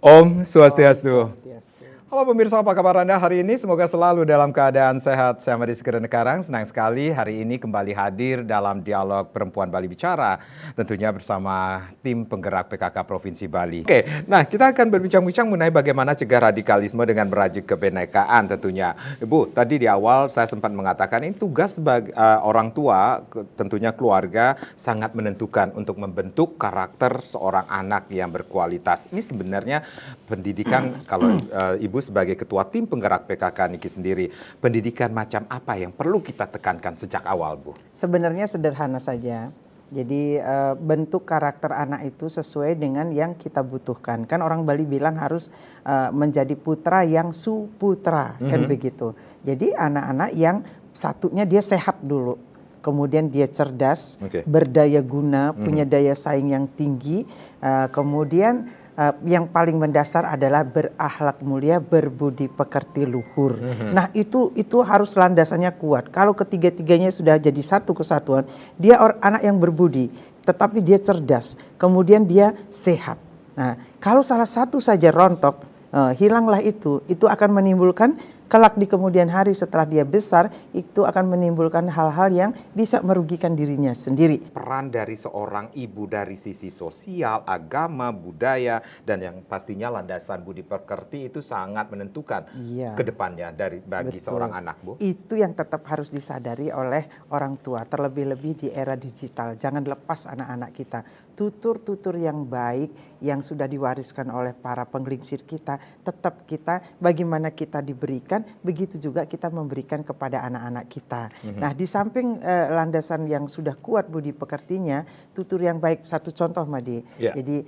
Om Om Swastiastu. Swastiastu. Halo pemirsa, apa kabar Anda hari ini? Semoga selalu dalam keadaan sehat. Saya Madi Segerene Karang, senang sekali hari ini kembali hadir dalam dialog Perempuan Bali Bicara. Tentunya bersama tim penggerak PKK Provinsi Bali. Oke, nah kita akan berbincang-bincang mengenai bagaimana cegah radikalisme dengan merajuk kebinekaan tentunya. Ibu, tadi di awal saya sempat mengatakan ini tugas sebagai orang tua, tentunya keluarga sangat menentukan untuk membentuk karakter seorang anak yang berkualitas. Ini sebenarnya pendidikan kalau Ibu sebagai ketua tim penggerak PKK Niki sendiri, pendidikan macam apa yang perlu kita tekankan sejak awal, Bu? Sebenarnya sederhana saja. Jadi bentuk karakter anak itu sesuai dengan yang kita butuhkan. Kan orang Bali bilang harus menjadi putra yang suputra, kan begitu. Jadi anak-anak yang satunya dia sehat dulu. Kemudian dia cerdas, berdaya guna, punya daya saing yang tinggi. Kemudian yang paling mendasar adalah berakhlak mulia, berbudi pekerti luhur. Nah itu harus landasannya kuat. Kalau ketiga-tiganya sudah jadi satu kesatuan, dia anak yang berbudi, tetapi dia cerdas, kemudian dia sehat. Nah kalau salah satu saja rontok, hilanglah itu akan menimbulkan kelak di kemudian hari setelah dia besar, itu akan menimbulkan hal-hal yang bisa merugikan dirinya sendiri. Peran dari seorang ibu dari sisi sosial, agama, budaya, dan yang pastinya landasan budi pekerti itu sangat menentukan ke depannya bagi seorang anak, Bu. Itu yang tetap harus disadari oleh orang tua, terlebih-lebih di era digital. Jangan lepas anak-anak kita. Tutur-tutur yang baik yang sudah diwariskan oleh para penggelincir kita, tetap kita bagaimana kita diberikan, begitu juga kita memberikan kepada anak-anak kita. Nah, di samping landasan yang sudah kuat budi pekertinya, tutur yang baik. Satu contoh, Madi. Jadi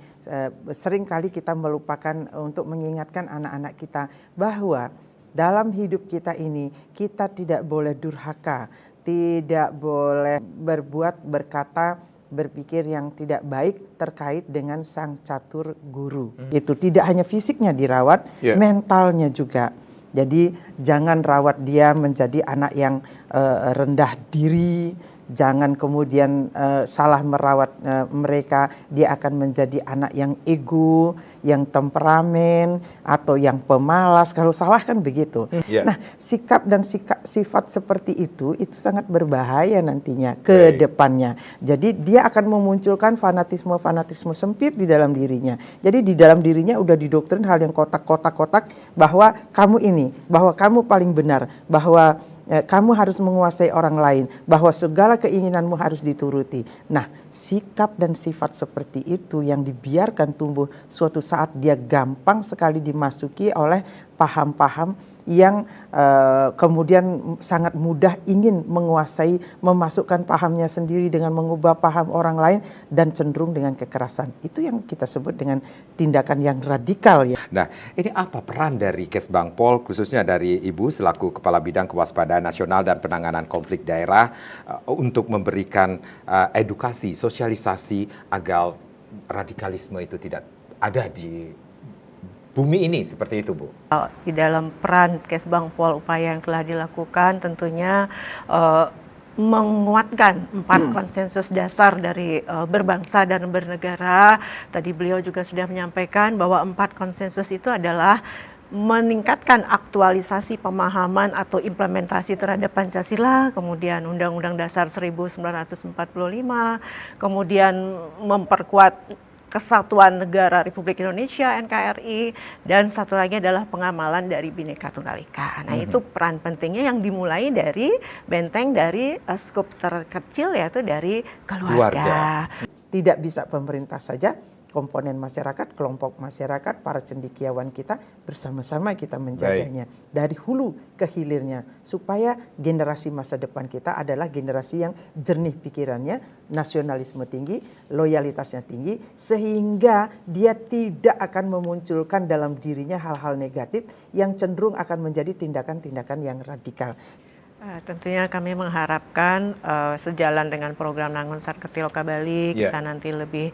sering kali kita melupakan untuk mengingatkan anak-anak kita bahwa dalam hidup kita ini kita tidak boleh durhaka, tidak boleh berbuat, berkata, berpikir yang tidak baik terkait dengan sang catur guru. Itu tidak hanya fisiknya dirawat, mentalnya juga. Jadi jangan rawat dia menjadi anak yang rendah diri, jangan kemudian salah merawat mereka, dia akan menjadi anak yang ego, yang temperamen, atau yang pemalas. Kalau salah kan begitu. Nah, sikap dan sifat seperti itu sangat berbahaya nantinya ke depannya. Jadi dia akan memunculkan fanatisme sempit di dalam dirinya. Jadi di dalam dirinya udah didoktrin hal yang kotak-kotak bahwa kamu ini, bahwa kamu paling benar, bahwa kamu harus menguasai orang lain, bahwa segala keinginanmu harus dituruti. Nah, sikap dan sifat seperti itu yang dibiarkan tumbuh, suatu saat dia gampang sekali dimasuki oleh paham-paham yang kemudian sangat mudah ingin menguasai, memasukkan pahamnya sendiri dengan mengubah paham orang lain dan cenderung dengan kekerasan. Itu yang kita sebut dengan tindakan yang radikal, ya. Nah, ini apa peran dari Kesbangpol, khususnya dari Ibu selaku Kepala Bidang Kewaspadaan Nasional dan Penanganan Konflik Daerah untuk memberikan edukasi, sosialisasi agar radikalisme itu tidak ada di bumi ini, seperti itu, Bu? Di dalam peran Kesbangpol, upaya yang telah dilakukan tentunya menguatkan 4 konsensus dasar dari berbangsa dan bernegara. Tadi beliau juga sudah menyampaikan bahwa 4 konsensus itu adalah meningkatkan aktualisasi pemahaman atau implementasi terhadap Pancasila, kemudian Undang-Undang Dasar 1945, kemudian memperkuat Kesatuan Negara Republik Indonesia (NKRI), dan satu lagi adalah pengamalan dari Bhinneka Tunggal Ika. Nah, itu peran pentingnya yang dimulai dari benteng dari skup terkecil, yaitu dari keluarga. Tidak bisa pemerintah saja, komponen masyarakat, kelompok masyarakat, para cendekiawan kita bersama-sama kita menjaganya dari hulu ke hilirnya, supaya generasi masa depan kita adalah generasi yang jernih pikirannya, nasionalisme tinggi, loyalitasnya tinggi, sehingga dia tidak akan memunculkan dalam dirinya hal-hal negatif yang cenderung akan menjadi tindakan-tindakan yang radikal. Tentunya kami mengharapkan sejalan dengan program Nangun Sarketi-Loka Bali, kita nanti lebih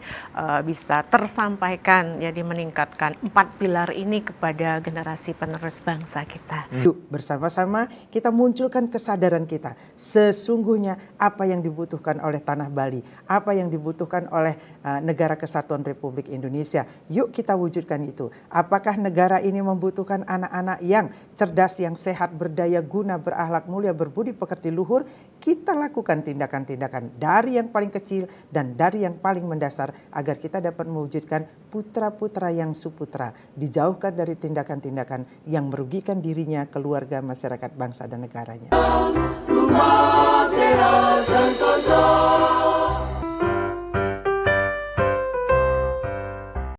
bisa tersampaikan, jadi meningkatkan 4 pilar ini kepada generasi penerus bangsa kita. Yuk bersama-sama kita munculkan kesadaran kita. Sesungguhnya apa yang dibutuhkan oleh tanah Bali, apa yang dibutuhkan oleh Negara Kesatuan Republik Indonesia. Yuk kita wujudkan itu. Apakah negara ini membutuhkan anak-anak yang cerdas, yang sehat, berdaya guna, berakhlak mulia, berbudi pekerti luhur? Kita lakukan tindakan-tindakan dari yang paling kecil dan dari yang paling mendasar agar kita dapat mewujudkan putra-putra yang suputra, dijauhkan dari tindakan-tindakan yang merugikan dirinya, keluarga, masyarakat, bangsa dan negaranya. Rumah Sehat Santoso.